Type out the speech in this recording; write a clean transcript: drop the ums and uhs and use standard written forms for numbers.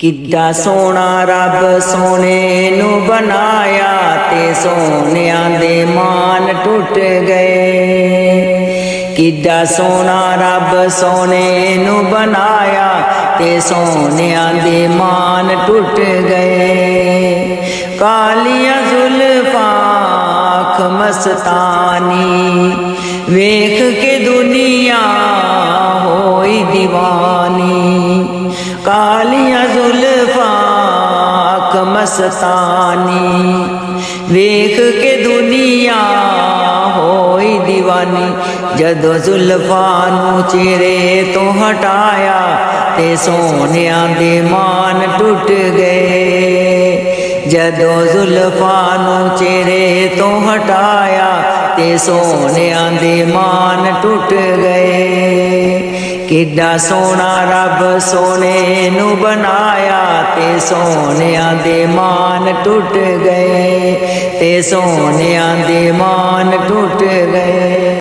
किड्डा सोना रब सोने नू बनाया ते सोनिया दे मान टुट गए। किड्डा सोना रब सोने नू बनाया ते सोनिया दे मान टुट गए। कालिया जुल्फां अख मस्तानी वेख के दुनिया होई दीवानी। कालिया जुल्फां अख मस्तानी वेख के दुनिया होई दीवानी। जदों जुल्फां नू चेहरे तो हटाया ते सोनिया दे मान टुट गए। जदों जुल्फां नू चेहरे तो हटाया ते सोनिया दे मान टुट गए। किड्डा सोना रब सोने नू बनाया ते सोनिया दे मान टुट गए। ते सोनिया